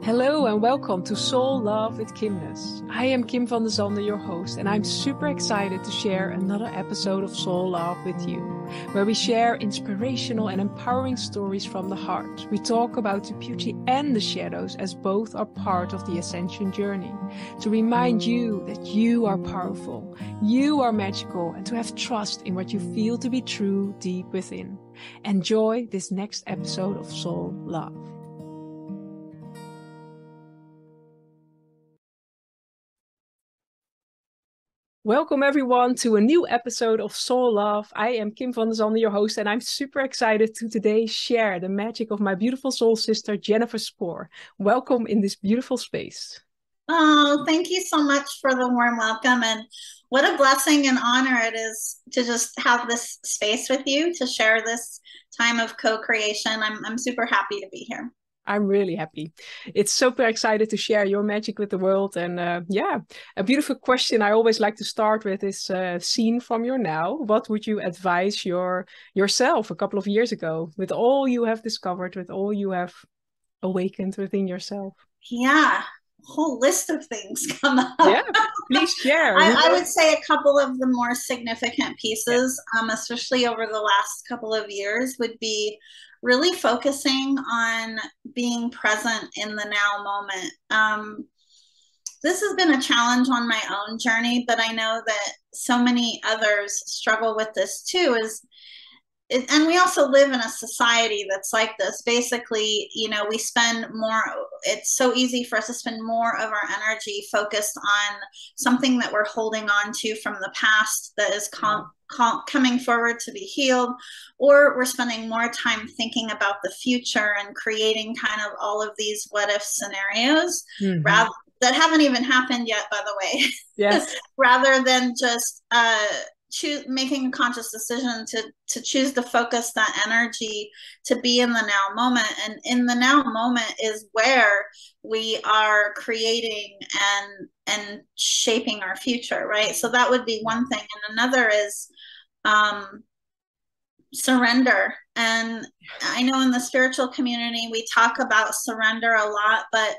Hello and welcome to Soul Love with Kimness. I am Kim van de Sande, your host, and I'm super excited to share another episode of Soul Love with you, where we share inspirational and empowering stories from the heart. We talk about the beauty and the shadows as both are part of the ascension journey, to remind you that you are powerful, you are magical, and to have trust in what you feel to be true deep within. Enjoy this next episode of Soul Love. Welcome everyone to a new episode of Soul Love. I am Kim van de Sande, your host, and I'm super excited to today share the magic of my beautiful soul sister, Jennifer Spor. Welcome in this beautiful space. Oh, thank you so much for the warm welcome. And what a blessing and honor it is to just have this space with you to share this time of co-creation. I'm super happy to be here. I'm really happy. It's super excited to share your magic with the world. And a beautiful question I always like to start with is seen from your now. What would you advise yourself a couple of years ago with all you have discovered, with all you have awakened within yourself? Yeah, a whole list of things come up. Yeah, please share. I would say a couple of the more significant pieces, especially over the last couple of years, would be really focusing on being present in the now moment. This has been a challenge on my own journey, but I know that so many others struggle with this too, and we also live in a society that's like this. Basically, we spend more, it's so easy for us to spend more of our energy focused on something that we're holding on to from the past that is coming forward to be healed, or we're spending more time thinking about the future and creating kind of all of these what if scenarios rather that haven't even happened yet, by the way. Yes. Rather than just making a conscious decision to choose to focus that energy to be in the now moment. And in the now moment is where we are creating and shaping our future, right? So that would be one thing. And another is surrender. And I know in the spiritual community we talk about surrender a lot, but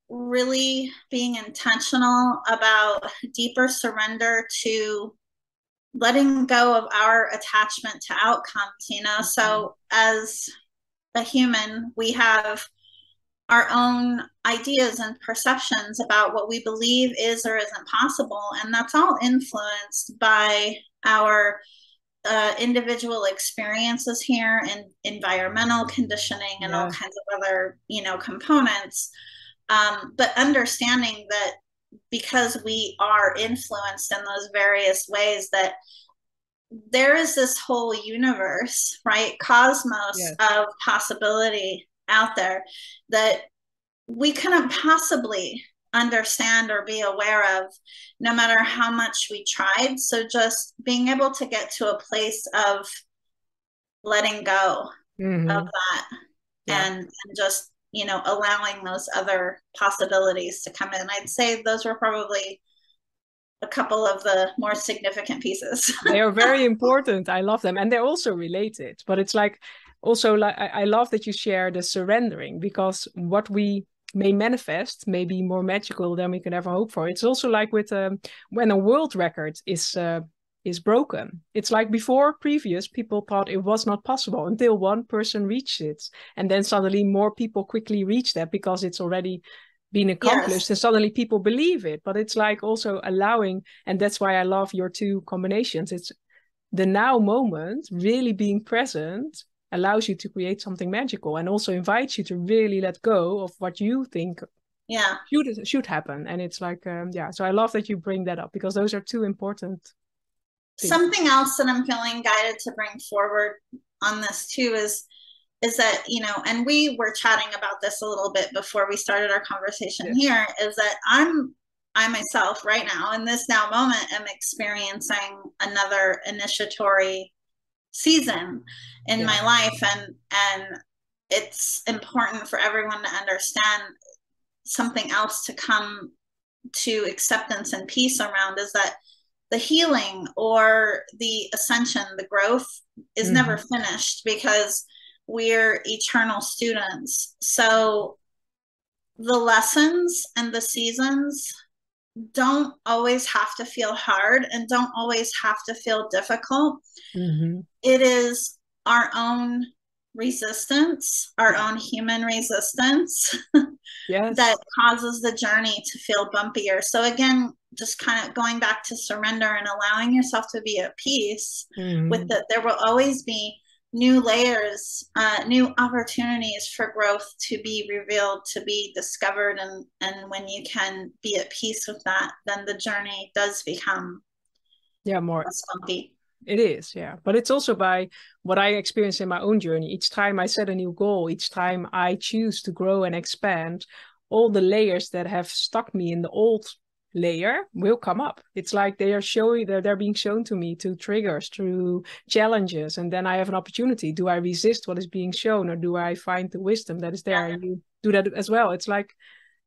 really being intentional about deeper surrender to letting go of our attachment to outcomes. So as a human, we have our own ideas and perceptions about what we believe is or isn't possible, and that's all influenced by our individual experiences here and environmental conditioning and all kinds of other components, but understanding that because we are influenced in those various ways, that there is this whole universe, right, cosmos of possibility out there that we couldn't possibly understand or be aware of, no matter how much we tried. So just being able to get to a place of letting go of that and just allowing those other possibilities to come in. I'd say those were probably a couple of the more significant pieces. They are very important. I love them. And they're also related. But it's like, also, like, I love that you share the surrendering, because what we may manifest may be more magical than we could ever hope for. It's also like with when a world record is broken. It's like before, previous people thought it was not possible until one person reached it. And then suddenly more people quickly reach that because it's already been accomplished, and suddenly people believe it. But it's like also allowing, and that's why I love your two combinations. It's the now moment, really being present, allows you to create something magical, and also invites you to really let go of what you think should happen. And it's like so I love that you bring that up, because those are two important things. Something else that I'm feeling guided to bring forward on this too is that, and we were chatting about this a little bit before we started our conversation here, is that I myself right now in this now moment am experiencing another initiatory season in my life, and it's important for everyone to understand something else to come to acceptance and peace around, is that the healing or the ascension, the growth is never finished, because we're eternal students. So the lessons and the seasons don't always have to feel hard and don't always have to feel difficult. Mm-hmm. It is our own resistance, our own human resistance Yes. that causes the journey to feel bumpier. So again, just kind of going back to surrender and allowing yourself to be at peace with that. There will always be new layers, new opportunities for growth to be revealed, to be discovered. And when you can be at peace with that, then the journey does become more less bumpy. It is, yeah. But it's also by what I experience in my own journey. Each time I set a new goal, each time I choose to grow and expand, all the layers that have stuck me in the old layer will come up. It's like they are showing, they're being shown to me through triggers, through challenges. And then I have an opportunity. Do I resist what is being shown, or do I find the wisdom that is there? And you do that as well. It's like,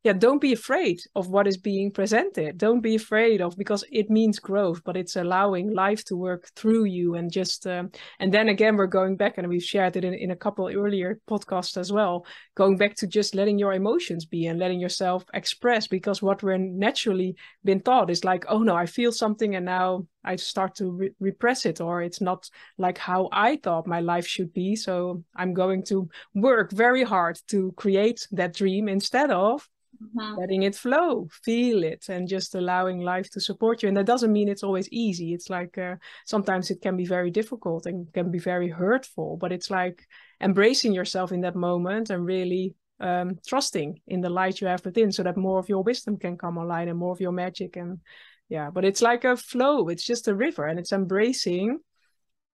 yeah, don't be afraid of what is being presented. Don't be afraid of, because it means growth, but it's allowing life to work through you. And just, and then again, we're going back, and we've shared it in a couple earlier podcasts as well, going back to just letting your emotions be and letting yourself express, because what we're naturally been taught is like, oh no, I feel something and now I start to repress it, or it's not like how I thought my life should be. So I'm going to work very hard to create that dream instead of letting it flow, feel it, and just allowing life to support you. And that doesn't mean it's always easy. It's like sometimes it can be very difficult and can be very hurtful, but it's like embracing yourself in that moment and really trusting in the light you have within, so that more of your wisdom can come online and more of your magic. And yeah, but it's like a flow. It's just a river, and it's embracing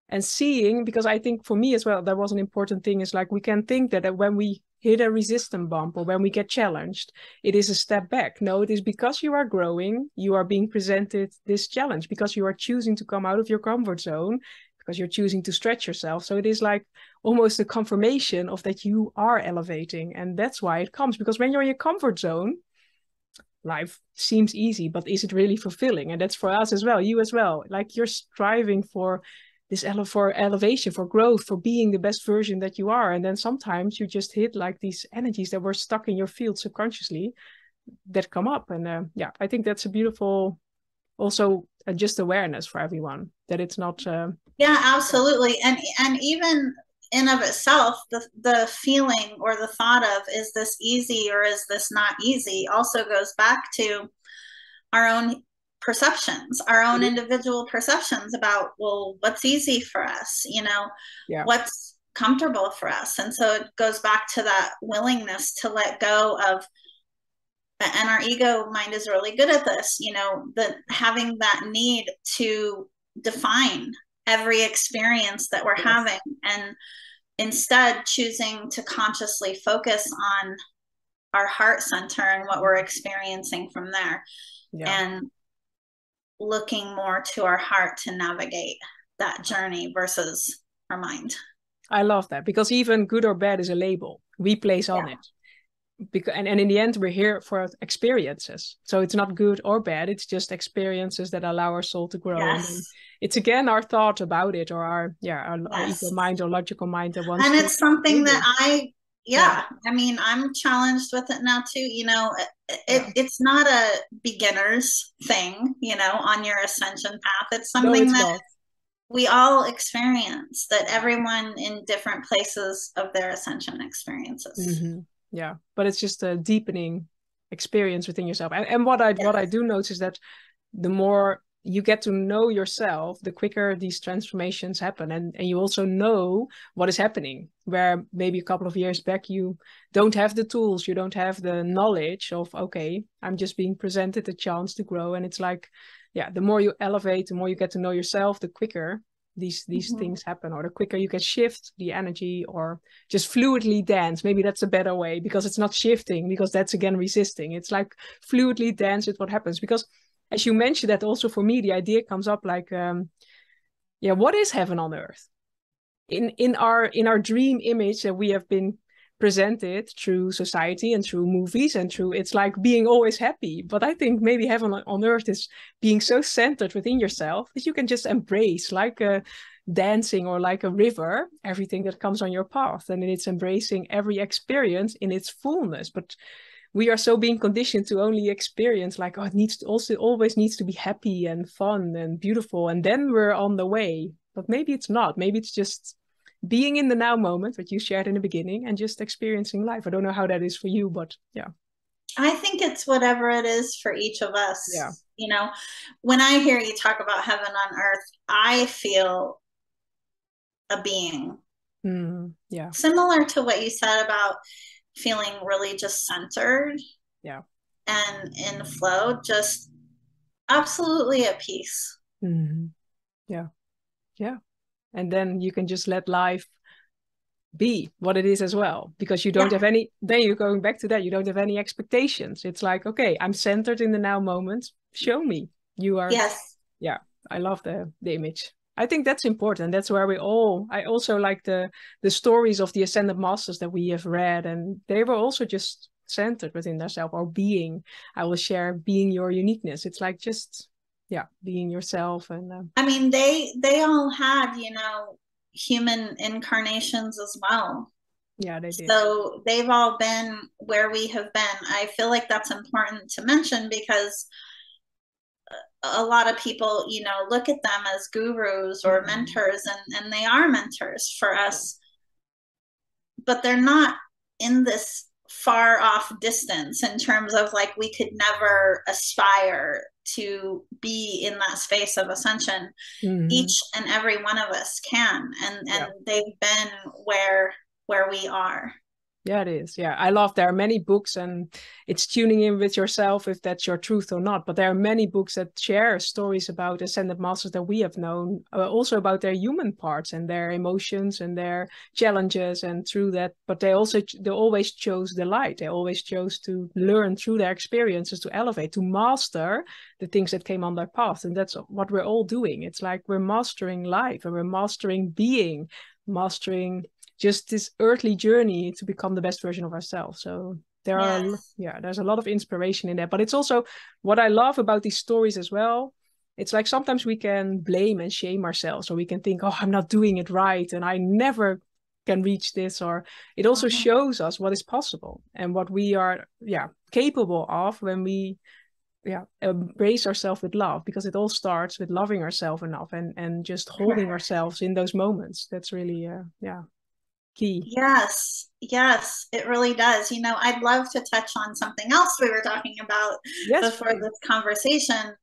and seeing, because I think for me as well, that was an important thing, is like we can think that when we hit a resistance bump or when we get challenged, it is a step back. No, it is because you are growing, you are being presented this challenge, because you are choosing to come out of your comfort zone, because you're choosing to stretch yourself. So it is like almost a confirmation of that you are elevating. And that's why it comes, because when you're in your comfort zone, life seems easy, but is it really fulfilling? And that's for us as well, you as well. Like you're striving for this for elevation, for growth, for being the best version that you are. And then sometimes you just hit like these energies that were stuck in your field subconsciously that come up. And yeah, I think that's a beautiful, also just awareness for everyone, that it's not. Yeah, absolutely. And even in of itself, the feeling or the thought of, is this easy or is this not easy, also goes back to our own perceptions, our own individual perceptions about, well, what's easy for us, what's comfortable for us. And so it goes back to that willingness to let go of, and our ego mind is really good at this, having that need to define every experience that we're having, and instead choosing to consciously focus on our heart center and what we're experiencing from there. And looking more to our heart to navigate that journey versus our mind. I love that, because even good or bad is a label we place on it. Because and in the end, we're here for experiences. So it's not good or bad. It's just experiences that allow our soul to grow. Yes. And it's again our thought about it, or our ego mind or logical mind that wants. And it's something that I mean, I'm challenged with it now too. It's not a beginner's thing, on your ascension path. It's something that we all experience, that everyone in different places of their ascension experiences. Yeah, but it's just a deepening experience within yourself. And what I do notice is that the more you get to know yourself, the quicker these transformations happen. And you also know what is happening, where maybe a couple of years back, you don't have the tools, you don't have the knowledge of, okay, I'm just being presented a chance to grow. And it's like, yeah, the more you elevate, the more you get to know yourself, the quicker these things happen, or the quicker you can shift the energy, or just fluidly dance. Maybe that's a better way, because it's not shifting, because that's again resisting. It's like fluidly dance with what happens. Because as you mentioned, that also for me, the idea comes up like, what is heaven on earth? In our dream image that we have been presented through society and through movies and through, it's like being always happy. But I think maybe heaven on earth is being so centered within yourself that you can just embrace, like a dancing or like a river, everything that comes on your path. And it's embracing every experience in its fullness. But we are so being conditioned to only experience like, oh, it needs to also always needs to be happy and fun and beautiful, and then we're on the way. But maybe it's not. Maybe it's just being in the now moment, what you shared in the beginning, and just experiencing life. I don't know how that is for you, but yeah. I think it's whatever it is for each of us. Yeah. You know, when I hear you talk about heaven on earth, I feel a being. Yeah. Similar to what you said about feeling really just centered. Yeah. And in flow, just absolutely at peace. Yeah. Yeah. And then you can just let life be what it is as well, because you don't have any, then you're going back to that, you don't have any expectations. It's like, okay, I'm centered in the now moment, show me you are. Yes. Yeah, I love the image. I think that's important. That's where I also like the stories of the ascended masters that we have read, and they were also just centered within themselves, or being. I will share being your uniqueness. It's like just being yourself. And I mean, they all had, you know, human incarnations as well. Yeah, they did. So they've all been where we have been. I feel like that's important to mention, because a lot of people, you know, look at them as gurus or mentors, and they are mentors for us, but they're not in this far off distance in terms of like we could never aspire to be in that space of ascension. Each and every one of us can, and they've been where we are. Yeah, it is. Yeah, I love, there are many books, and it's tuning in with yourself if that's your truth or not. But there are many books that share stories about ascended masters that we have known, also about their human parts and their emotions and their challenges, and through that. But they always chose the light. They always chose to learn through their experiences, to elevate, to master the things that came on their path. And that's what we're all doing. It's like we're mastering life, and we're mastering being, mastering just this earthly journey to become the best version of ourselves. So there's a lot of inspiration in that. But it's also what I love about these stories as well. It's like sometimes we can blame and shame ourselves, or we can think, oh, I'm not doing it right, and I never can reach this. Or it also shows us what is possible and what we are capable of when we embrace ourselves with love, because it all starts with loving ourselves enough and just holding ourselves in those moments. That's really key. Yes, it really does. You know, I'd love to touch on something else we were talking about before this conversation.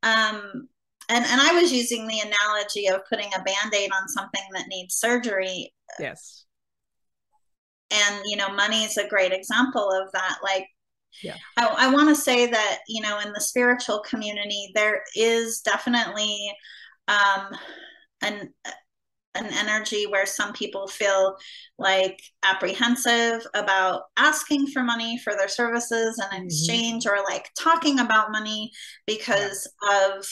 And I was using the analogy of putting a Band-Aid on something that needs surgery. Yes. And, you know, money is a great example of that. Like, I want to say that, you know, in the spiritual community, there is definitely an energy where some people feel like apprehensive about asking for money for their services in exchange, or like talking about money because of,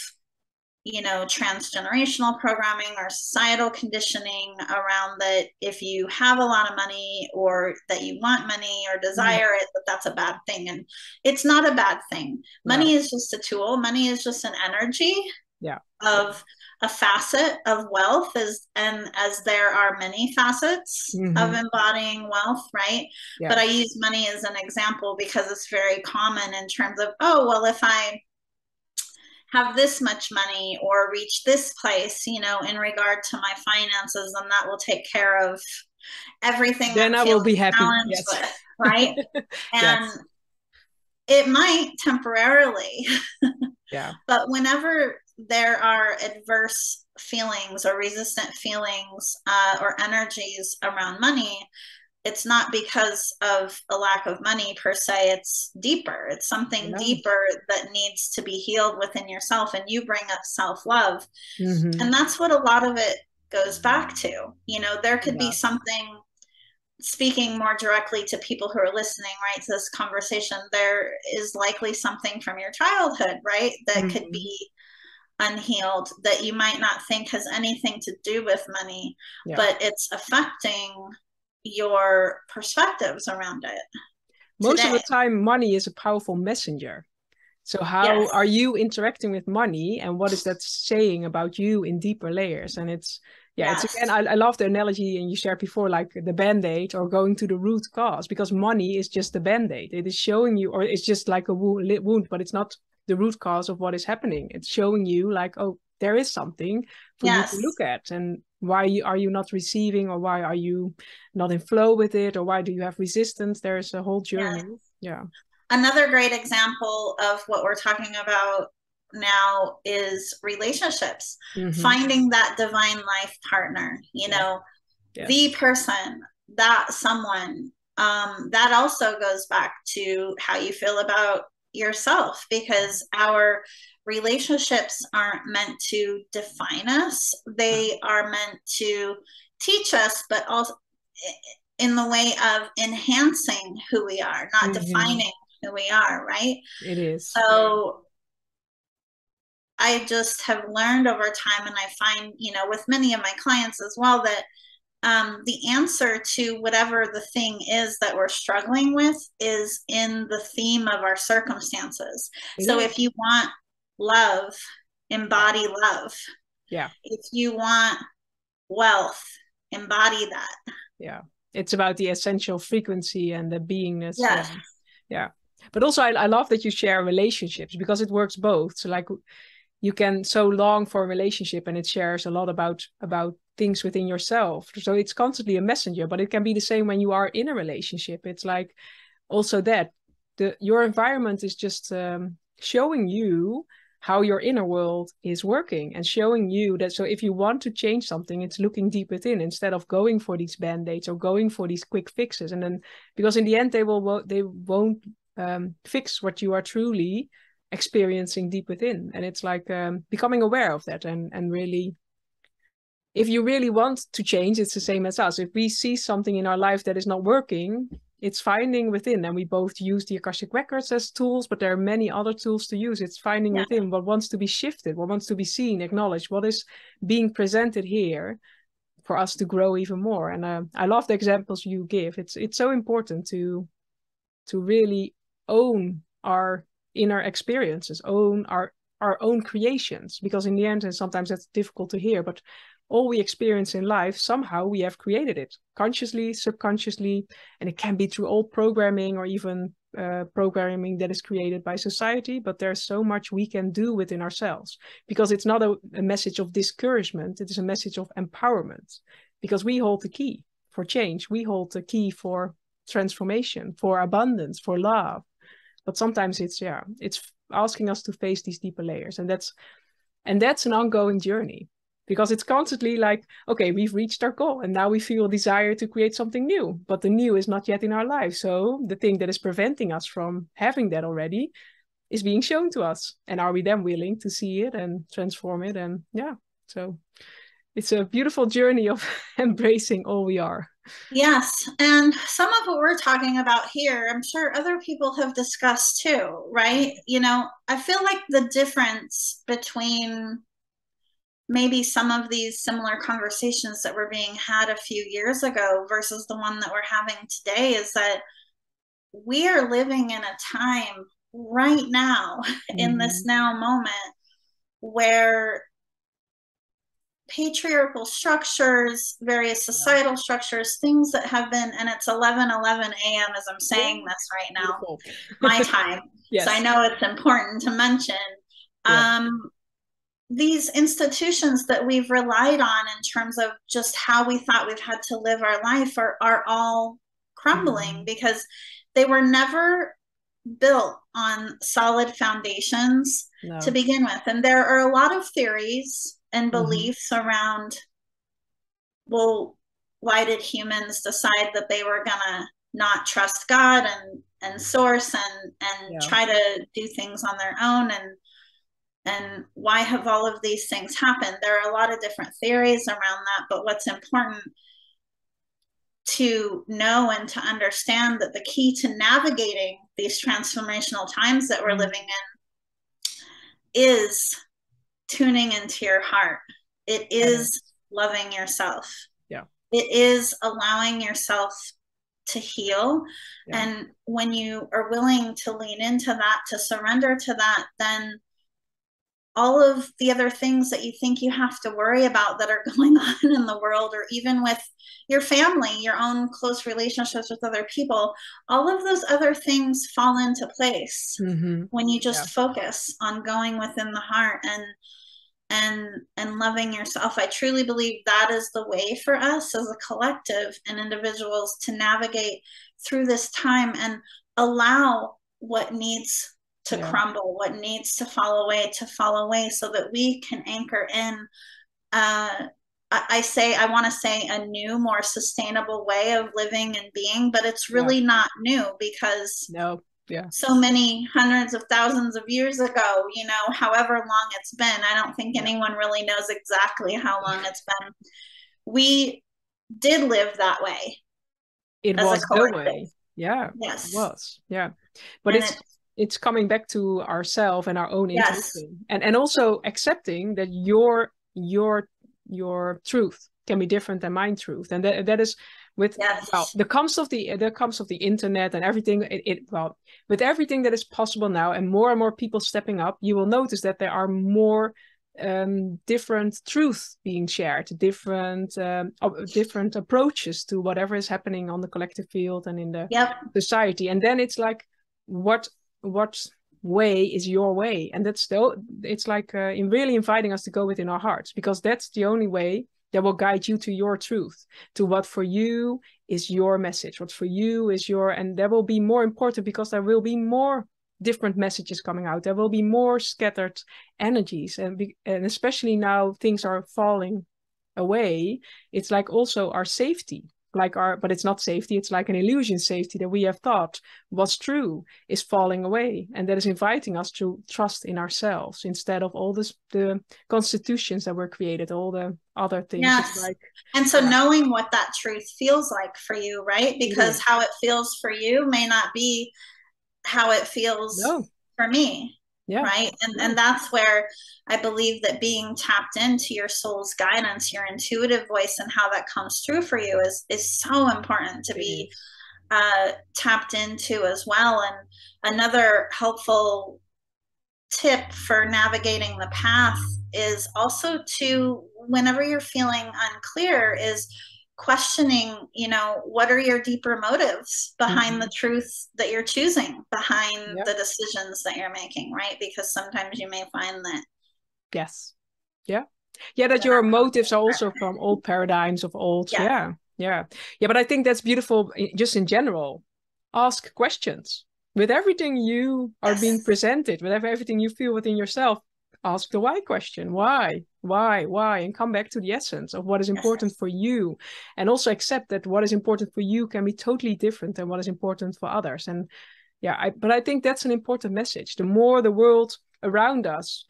you know, transgenerational programming or societal conditioning around that if you have a lot of money, or that you want money or desire it, that's a bad thing. And it's not a bad thing. Money is just a tool. Money is just an energy of a facet of wealth, as there are many facets of embodying wealth, right? But I use money as an example because it's very common in terms of, oh, well, if I have this much money or reach this place, you know, in regard to my finances, then that will take care of everything. Then I will be happy. With, right? And it might temporarily, but whenever there are adverse feelings or resistant feelings or energies around money, it's not because of a lack of money per se. It's deeper. It's something deeper that needs to be healed within yourself, and you bring up self-love. And that's what a lot of it goes back to. You know, there could be something, speaking more directly to people who are listening, right, to this conversation, there is likely something from your childhood, right, that could be unhealed, that you might not think has anything to do with money, but it's affecting your perspectives around it. Most of the time, money is a powerful messenger. So how are you interacting with money, and what is that saying about you in deeper layers? And it's Yeah, it's again, I love the analogy, and you shared before, like the band-aid or going to the root cause, because money is just the band-aid. It is showing you, or it's just like a wound, but it's not the root cause of what is happening. It's showing you like, oh, there is something for you to look at, and why are you not receiving, or why are you not in flow with it, or why do you have resistance? There's a whole journey. Yeah. Another great example of what we're talking about now is relationships. Finding that divine life partner, you know, the person, that someone, that also goes back to how you feel about yourself, because our relationships aren't meant to define us. They are meant to teach us, but also in the way of enhancing who we are, not defining who we are, right? It is. So I just have learned over time, and I find, you know, with many of my clients as well, that the answer to whatever the thing is that we're struggling with is in the theme of our circumstances. So if you want love, embody love. Yeah. If you want wealth, embody that. Yeah. It's about the essential frequency and the beingness. Yes. Yeah. But also I love that you share relationships, because it works both. So like you can so long for a relationship, and it shares a lot about things within yourself. So it's constantly a messenger, but it can be the same when you are in a relationship. It's like also that your environment is just showing you how your inner world is working, and showing you that, so if you want to change something, it's looking deep within, instead of going for these band-aids or going for these quick fixes. And then, because in the end they won't fix what you are truly experiencing deep within. And it's like becoming aware of that, and really, if you really want to change, it's the same as us. If we see something in our life that is not working, it's finding within. And we both use the Akashic records as tools, but there are many other tools to use. It's finding within what wants to be shifted, what wants to be seen, acknowledged, what is being presented here for us to grow even more. And I love the examples you give. It's so important to really own our inner experiences, own our own creations, because in the end, and sometimes that's difficult to hear, but all we experience in life, somehow we have created it, consciously, subconsciously, and it can be through old programming, or even programming that is created by society. But there's so much we can do within ourselves, because it's not a message of discouragement, it is a message of empowerment, because we hold the key for change, we hold the key for transformation, for abundance, for love. But sometimes it's asking us to face these deeper layers, and that's an ongoing journey, because it's constantly like, okay, we've reached our goal, and now we feel a desire to create something new, but the new is not yet in our life. So the thing that is preventing us from having that already is being shown to us, and are we then willing to see it and transform it? And so it's a beautiful journey of embracing all we are. Yes. And some of what we're talking about here, I'm sure other people have discussed too, right? You know, I feel like the difference between maybe some of these similar conversations that were being had a few years ago versus the one that we're having today is that we are living in a time right now, in this now moment, where patriarchal structures, various societal structures, things that have been, and it's 11:11 a.m. as I'm saying this right now, my time. Yes. So I know it's important to mention. These institutions that we've relied on in terms of just how we thought we've had to live our life are all crumbling, because they were never built on solid foundations to begin with. And there are a lot of theories and beliefs around, well, why did humans decide that they were gonna not trust God and source and try to do things on their own, and why have all of these things happened? There are a lot of different theories around that, but what's important to know and to understand that the key to navigating these transformational times that we're living in is tuning into your heart. It is loving yourself. Yeah. It is allowing yourself to heal. Yeah. And when you are willing to lean into that, to surrender to that, then all of the other things that you think you have to worry about that are going on in the world, or even with your family, your own close relationships with other people, all of those other things fall into place when you just focus on going within the heart and loving yourself. I truly believe that is the way for us as a collective and individuals to navigate through this time and allow what needs to crumble, what needs to fall away, so that we can anchor in I want to say a new, more sustainable way of living and being, but it's really not new, because so many hundreds of thousands of years ago, you know, however long it's been, I don't think anyone really knows exactly how long it's been. We did live that way. It was the way. Yeah. Yes. It was. Yeah. But it's coming back to ourselves and our own intuition, and also accepting that your truth can be different than my truth, and that is with the comes of the internet and everything. With everything that is possible now, and more people stepping up, you will notice that there are more different truths being shared, different approaches to whatever is happening on the collective field and in the society. And then it's like, what way is your way? And it's like really inviting us to go within our hearts, because that's the only way that will guide you to your truth, to what for you is your message, what for you is and that will be more important, because there will be more different messages coming out. There will be more scattered energies, and especially now things are falling away. It's like also our safety, but it's not safety, it's like an illusion safety that we have thought was true is falling away, and that is inviting us to trust in ourselves instead of all the constitutions that were created, all the other things. And so knowing what that truth feels like for you, right? Because how it feels for you may not be how it feels for me. Right. And that's where I believe that being tapped into your soul's guidance, your intuitive voice, and how that comes through for you is so important to be tapped into as well. And another helpful tip for navigating the path is also to, whenever you're feeling unclear, is questioning, you know, what are your deeper motives behind the truth that you're choosing, behind the decisions that you're making, right? Because sometimes you may find that that your motives are also from old paradigms of old but I think that's beautiful. Just in general, ask questions with everything you are being presented, with everything you feel within yourself. Ask the why question. Why, and come back to the essence of what is important for you, and also accept that what is important for you can be totally different than what is important for others. And but I think that's an important message. The more the world around us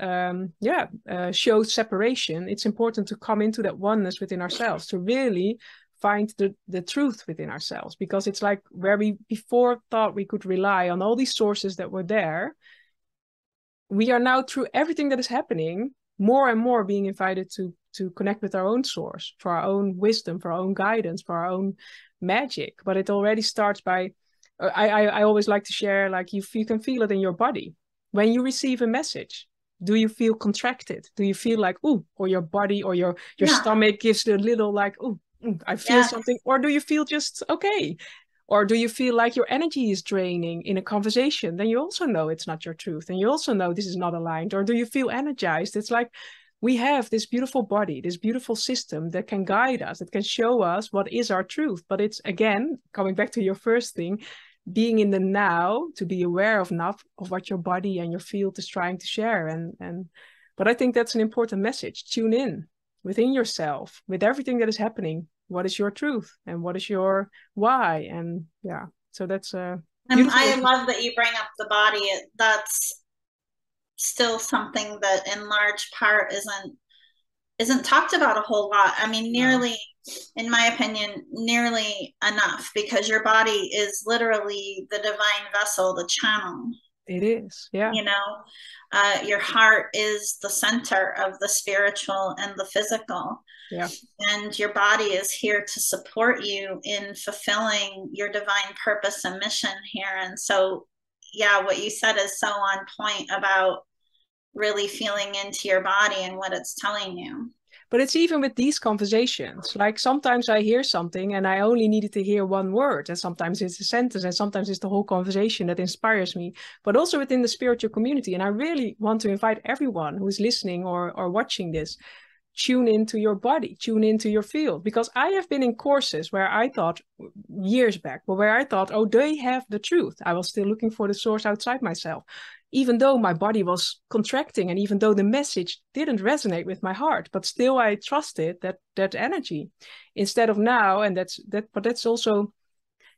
shows separation, it's important to come into that oneness within ourselves, to really find the truth within ourselves, because it's like where we before thought we could rely on all these sources that were there, we are now, through everything that is happening, more and more being invited to connect with our own source, for our own wisdom, for our own guidance, for our own magic. But it already starts by, I always like to share, like you can feel it in your body. When you receive a message, do you feel contracted? Do you feel like, ooh, or your body or your stomach gives a little like, ooh, I feel something? Or do you feel just okay? Or do you feel like your energy is draining in a conversation? Then you also know it's not your truth. And you also know this is not aligned. Or do you feel energized? It's like we have this beautiful body, this beautiful system that can guide us, that can show us what is our truth. But it's, again, coming back to your first thing, being in the now, to be aware of enough of what your body and your field is trying to share. But I think that's an important message. Tune in within yourself with everything that is happening. What is your truth and what is your why? And so that's I love that you bring up the body. That's still something that in large part isn't talked about a whole lot. I mean, in my opinion, nearly enough, because your body is literally the divine vessel, the channel. It is, you know, your heart is the center of the spiritual and the physical. And your body is here to support you in fulfilling your divine purpose and mission here. And so, what you said is so on point about really feeling into your body and what it's telling you. But it's even with these conversations. Like sometimes I hear something and I only needed to hear one word. And sometimes it's a sentence and sometimes it's the whole conversation that inspires me. But also within the spiritual community. And I really want to invite everyone who is listening or watching this, tune into your body, tune into your field. Because I have been in courses where I thought years back, but where I thought, oh, they have the truth. I was still looking for the source outside myself, even though my body was contracting and even though the message didn't resonate with my heart, but still I trusted that energy instead of now. And but that's also,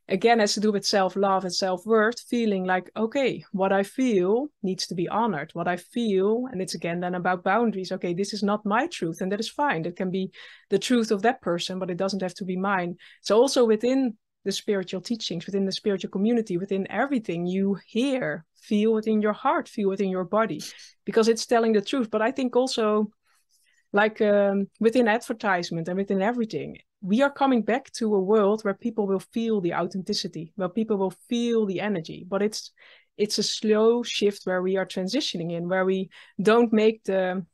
again, has to do with self-love and self-worth, feeling like, okay, what I feel needs to be honored. What I feel, and it's again then about boundaries. Okay, this is not my truth, and that is fine. That can be the truth of that person, but it doesn't have to be mine. So also within the spiritual teachings, within the spiritual community, within everything you hear, feel within your heart, feel within your body, because it's telling the truth. But I think also, like within advertisement and within everything, we are coming back to a world where people will feel the authenticity, where people will feel the energy. But it's a slow shift where we are transitioning in, where we don't make the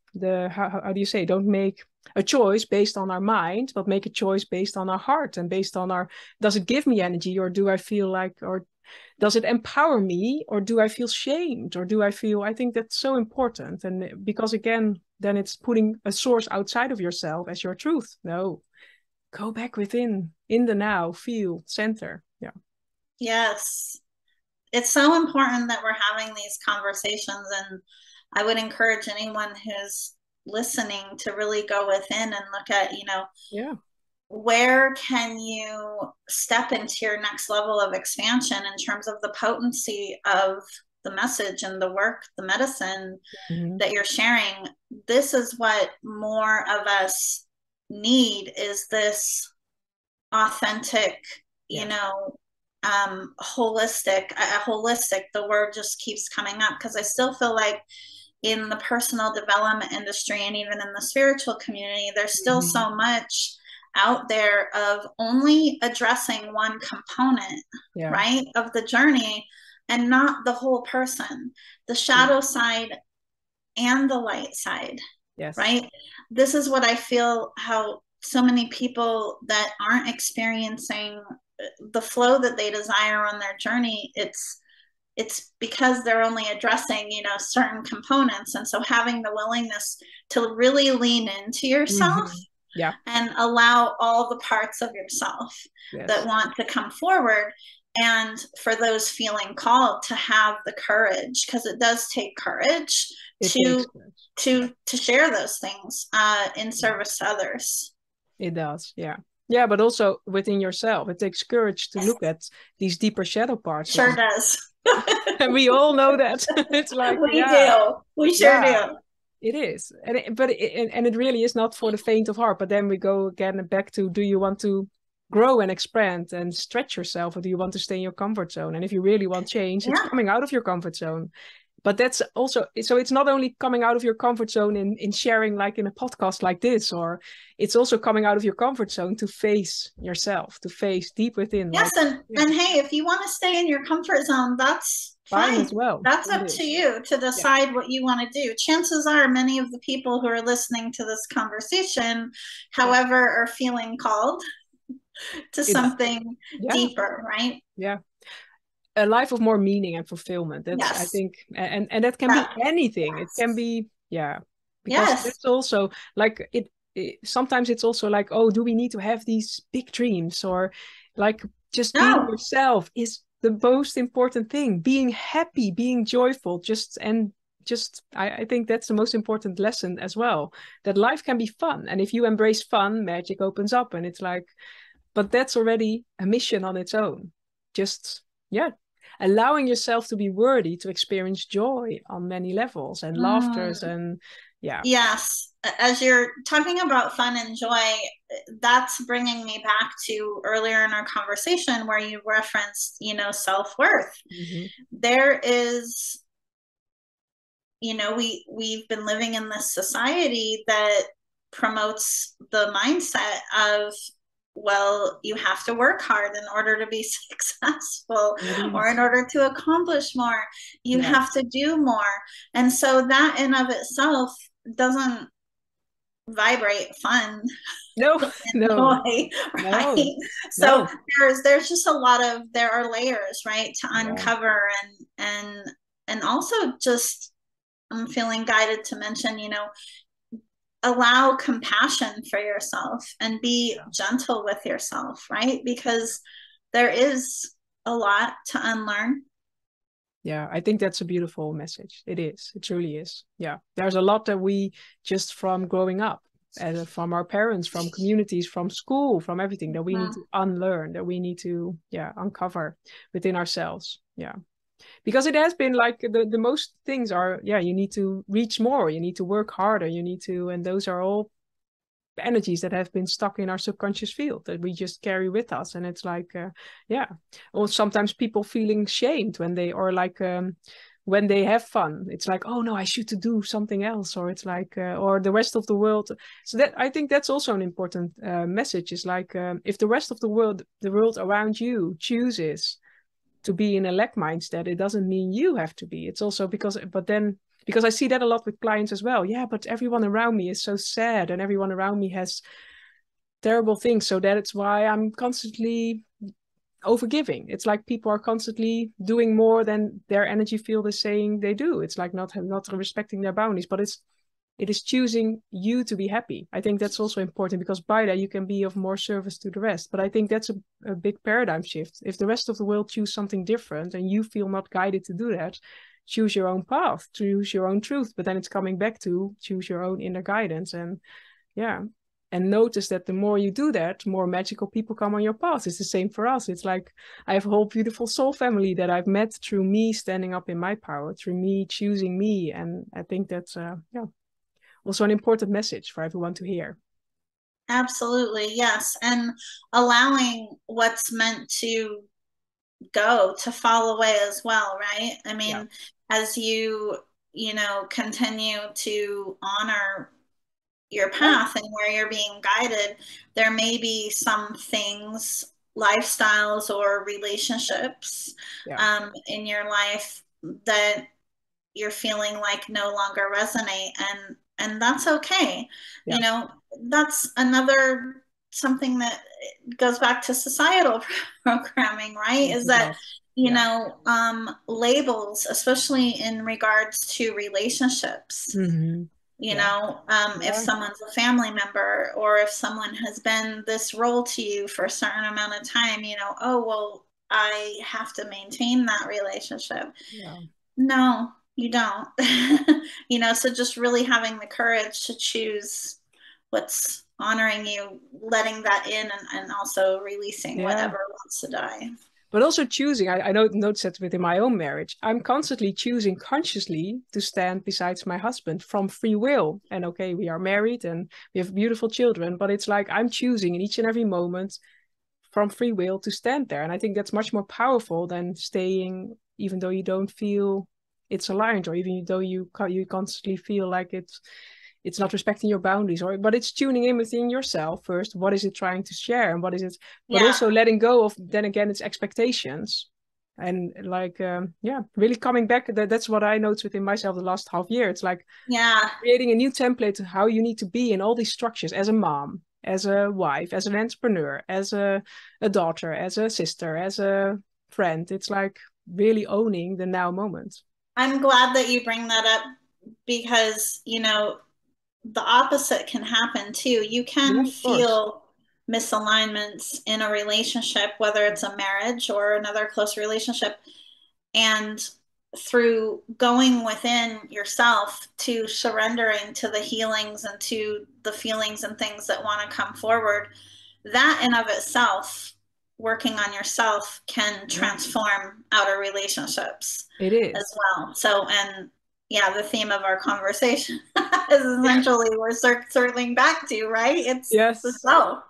how do you say, don't make a choice based on our mind, but make a choice based on our heart and based on our, does it give me energy, or do I feel like, or does it empower me, or do I feel shamed, or do I feel, I think that's so important. And because again, then it's putting a source outside of yourself as your truth. No, go back within, in the now, feel, center. Yeah. Yes. It's so important that we're having these conversations, and I would encourage anyone who's listening to really go within and look at, Yeah. where can you step into your next level of expansion in terms of the potency of the message and the work, the medicine that you're sharing. This is what more of us need, is this authentic, holistic, the word just keeps coming up, because I still feel like in the personal development industry and even in the spiritual community, there's still so much out there of only addressing one component, right, of the journey, and not the whole person, the shadow side and the light side. Yes. Right. This is what I feel, how so many people that aren't experiencing the flow that they desire on their journey, it's because they're only addressing, certain components. And so having the willingness to really lean into yourself and allow all the parts of yourself that want to come forward. And for those feeling called to have the courage, because it does take courage to share those things in service to others. It does, yeah, but also within yourself, it takes courage to look at these deeper shadow parts. Sure does. And we all know that. It's like we sure do. It is, and it really is not for the faint of heart. But then we go again back to, do you want to grow and expand and stretch yourself, or do you want to stay in your comfort zone? And if you really want change, it's coming out of your comfort zone. But that's also, so it's not only coming out of your comfort zone in sharing, like in a podcast like this, or it's also coming out of your comfort zone to face yourself, to face deep within. Yes, and hey, if you want to stay in your comfort zone, that's fine as well. That's up to you to decide what you want to do. Chances are many of the people who are listening to this conversation, however, are feeling called to something deeper, right? Yeah. A life of more meaning and fulfillment. That's I think, and that can be anything. It can be, because it's also like it sometimes it's also like, oh, do we need to have these big dreams, or like just being yourself is the most important thing. Being happy, being joyful, I think that's the most important lesson as well, that life can be fun. And if you embrace fun, magic opens up, and it's like, but that's already a mission on its own. Just allowing yourself to be worthy to experience joy on many levels, and laughters, and Yes. As you're talking about fun and joy, that's bringing me back to earlier in our conversation where you referenced, self-worth. There is, we've been living in this society that promotes the mindset of well, you have to work hard in order to be successful, or in Indeed. order to accomplish more, you Yeah. have to do more. And so that in of itself doesn't vibrate fun No, and no, joy, no, right? So no. there's just a lot of, there are layers, right, to Yeah. uncover. And also, just I'm feeling guided to mention, allow compassion for yourself and be Yeah. gentle with yourself, right? Because there is a lot to unlearn. Yeah, I think that's a beautiful message. It is. It truly is. Yeah. There's a lot that we just from growing up, from our parents, from communities, from school, from everything that we need to unlearn, that we need to, yeah, uncover within ourselves. Yeah. Because it has been like the most things are, yeah, you need to reach more, you need to work harder, you need to, and those are all energies that have been stuck in our subconscious field that we just carry with us. And it's like yeah, or sometimes people feeling shamed when they, or like when they have fun, it's like, oh no, I should to do something else, or it's like or the rest of the world. So that, I think that's also an important message, is like if the rest of the world around you chooses to be in a lack mindset, it doesn't mean you have to be. It's also because, but then, because I see that a lot with clients as well. Yeah, but everyone around me is so sad and everyone around me has terrible things. So that's why I'm constantly overgiving. It's like people are constantly doing more than their energy field is saying they do. It's like not respecting their boundaries, but it is choosing you to be happy. I think that's also important, because by that you can be of more service to the rest. But I think that's a big paradigm shift. If the rest of the world choose something different and you feel not guided to do that, choose your own path, choose your own truth. But then it's coming back to choose your own inner guidance. And yeah, and notice that the more you do that, more magical people come on your path. It's the same for us. It's like I have a whole beautiful soul family that I've met through me standing up in my power, through me choosing me. And I think that's yeah, also an important message for everyone to hear. Absolutely, yes. And allowing what's meant to go to fall away as well, right? I Yeah. mean, as continue to honor your Yeah. path and where you're being guided, there may be some things, lifestyles or relationships Yeah. in your life that you're feeling like no longer resonate, and that's okay. Yeah. That's another something that goes back to societal programming, right? Yes, Is it that does. Yeah. labels, especially in regards to relationships. Mm-hmm. Yeah. If Yeah. someone's a family member, or if someone has been this role to you for a certain amount of time, oh, well, I have to maintain that relationship. Yeah. No, you don't. So just really having the courage to choose what's honoring you, letting that in, and also releasing Yeah. whatever wants to die. But also choosing, I noticed that within my own marriage, I'm constantly choosing consciously to stand besides my husband from free will. And okay, we are married and we have beautiful children, but it's like I'm choosing in each and every moment from free will to stand there. And I think that's much more powerful than staying, even though you don't feel it's aligned, or even though you constantly feel like it's not respecting your boundaries, or but it's tuning in within yourself first. What is it trying to share, and what is it, but Yeah. also letting go of, then again, its expectations. And like yeah, really coming back, that's what I noticed within myself the last half year. It's like Yeah. creating a new template of how you need to be in all these structures, as a mom, as a wife, as an entrepreneur, as a daughter, as a sister, as a friend. It's like really owning the now moment. I'm glad that you bring that up, because, the opposite can happen too. You Yeah, can of course. feel misalignments in a relationship, whether it's a marriage or another close relationship. And through going within yourself, to surrendering to the healings and to the feelings and things that want to come forward, that in of itself, working on yourself, can Yeah, transform outer relationships it as is. well. So, and yeah, the theme of our conversation is Yeah. essentially we're circling back to, right? It's the Yes. self.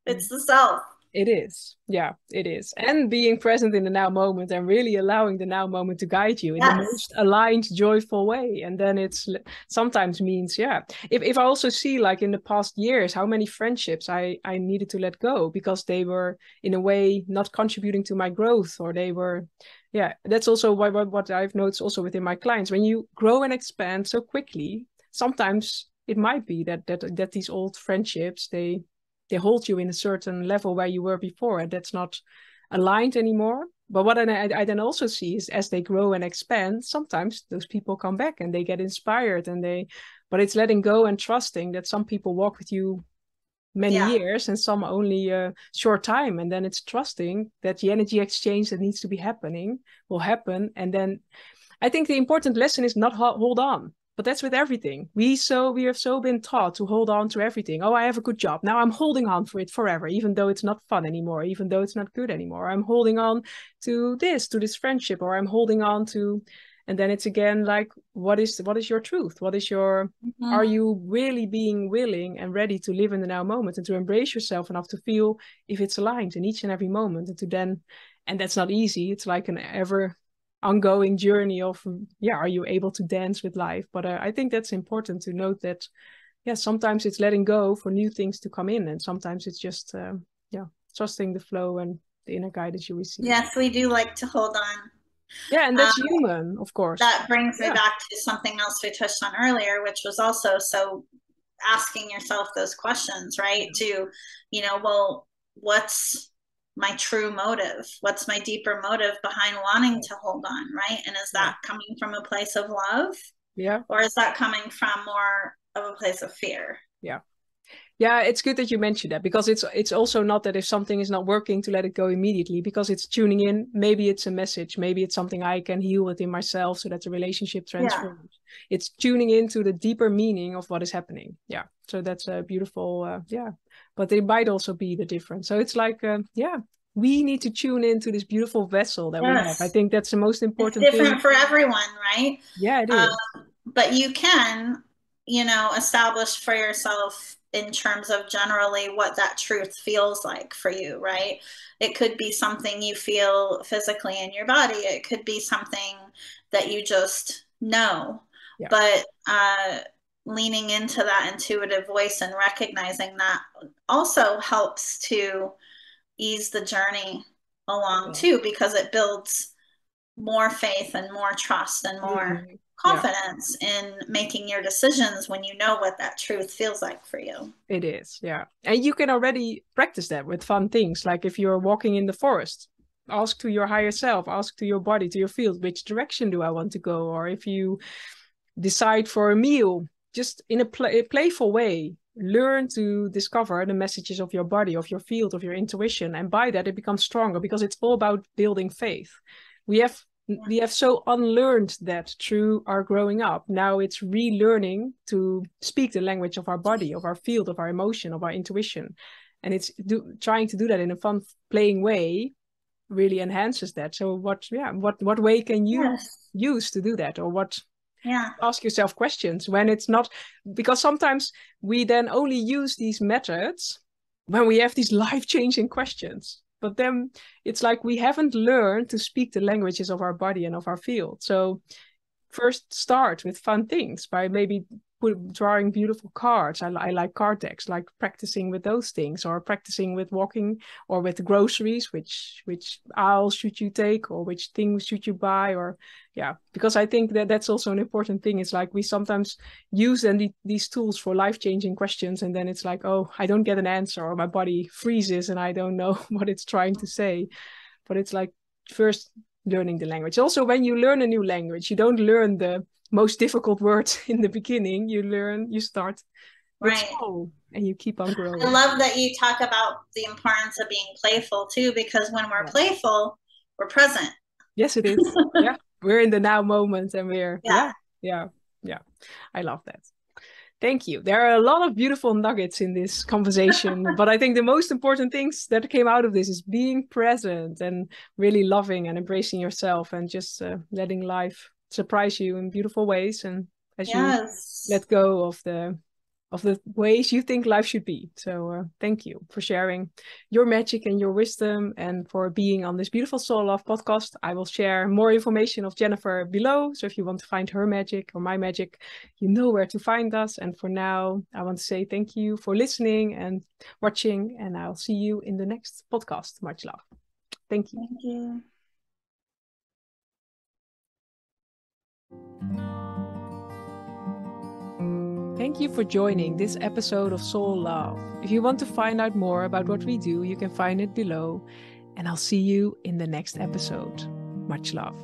It's the self. It is. Yeah, it is. And being present in the now moment and really allowing the now moment to guide you in the Yes. most aligned, joyful way. And then it's sometimes means, yeah. If I also see like in the past years, how many friendships I needed to let go because they were in a way not contributing to my growth, or they were, yeah, that's also what I've noticed also within my clients. When you grow and expand so quickly, sometimes it might be that these old friendships, they hold you in a certain level where you were before, and that's not aligned anymore. But what I then also see is as they grow and expand, sometimes those people come back and they get inspired, but it's letting go and trusting that some people walk with you many Yeah. years and some only a short time. And then it's trusting that the energy exchange that needs to be happening will happen. And then I think the important lesson is not hold on. But that's with everything. We have so been taught to hold on to everything. Oh, I have a good job. Now I'm holding on for it forever, even though it's not fun anymore, even though it's not good anymore. I'm holding on to this friendship, or I'm holding on to, and then it's again like, what is your truth? Are you really being willing and ready to live in the now moment and to embrace yourself enough to feel if it's aligned in each and every moment, and to then, and that's not easy. It's like an ever ongoing journey of, yeah, are you able to dance with life? But I think that's important to note that, yeah, sometimes it's letting go for new things to come in, and sometimes it's just yeah, trusting the flow and the inner guidance you receive. Yes, we do like to hold on. Yeah, and that's human, of course. That brings me Yeah, back to something else we touched on earlier, which was also so asking yourself those questions, right? To, well, what's my true motive? What's my deeper motive behind wanting to hold on, right? And is that coming from a place of love? Yeah. Or is that coming from more of a place of fear? Yeah. Yeah, it's good that you mentioned that, because it's also not that if something is not working to let it go immediately, because it's tuning in. Maybe it's a message, maybe it's something I can heal within myself so that the relationship transforms. Yeah. It's tuning into the deeper meaning of what is happening. Yeah, so that's a beautiful, yeah. But it might also be the difference. So it's like, yeah, we need to tune into this beautiful vessel that we have. I think that's the most important it's different thing. for everyone, right? Yeah, it is. But you can, establish for yourself in terms of generally what that truth feels like for you, right? It could be something you feel physically in your body. It could be something that you just know. Yeah. But leaning into that intuitive voice and recognizing that also helps to ease the journey along too, because it builds more faith and more trust and more confidence in making your decisions when you know what that truth feels like for you. It is, yeah. And you can already practice that with fun things. Like if you're walking in the forest, ask to your higher self, ask to your body, to your field, which direction do I want to go? Or if you decide for a meal, just in a playful way, learn to discover the messages of your body, of your field, of your intuition. And by that, it becomes stronger, because it's all about building faith. We have so unlearned that through our growing up. Now it's relearning to speak the language of our body, of our field, of our emotion, of our intuition. And it's trying to do that in a fun, playing way really enhances that. So what way can you use to do that? Or what, ask yourself questions when it's not, because sometimes we then only use these methods when we have these life-changing questions. But then it's like we haven't learned to speak the languages of our body and of our field. So first start with fun things by maybe drawing beautiful cards. I like card decks, like practicing with those things, or practicing with walking, or with groceries, which aisle should you take, or which things should you buy, or because I think that's also an important thing. It's like we sometimes use these tools for life-changing questions, and then it's like, oh, I don't get an answer, or my body freezes and I don't know what it's trying to say. But it's like first learning the language. Also, when you learn a new language, you don't learn the most difficult words in the beginning. You start with small and you keep on growing. I love that you talk about the importance of being playful too, because when we're playful, we're present. Yes, it is. Yeah, we're in the now moment, and we're yeah. I love that. Thank you. There are a lot of beautiful nuggets in this conversation, but I think the most important things that came out of this is being present and really loving and embracing yourself, and just letting life surprise you in beautiful ways. And as you let go of the of the ways you think life should be. So thank you for sharing your magic and your wisdom, and for being on this beautiful Soul Love podcast. I will share more information of Jennifer below. So if you want to find her magic or my magic, you know where to find us. And for now, I want to say thank you for listening and watching, and I'll see you in the next podcast. Much love. Thank you. Thank you. Thank you for joining this episode of Soul Love. If you want to find out more about what we do, you can find it below. And I'll see you in the next episode. Much love.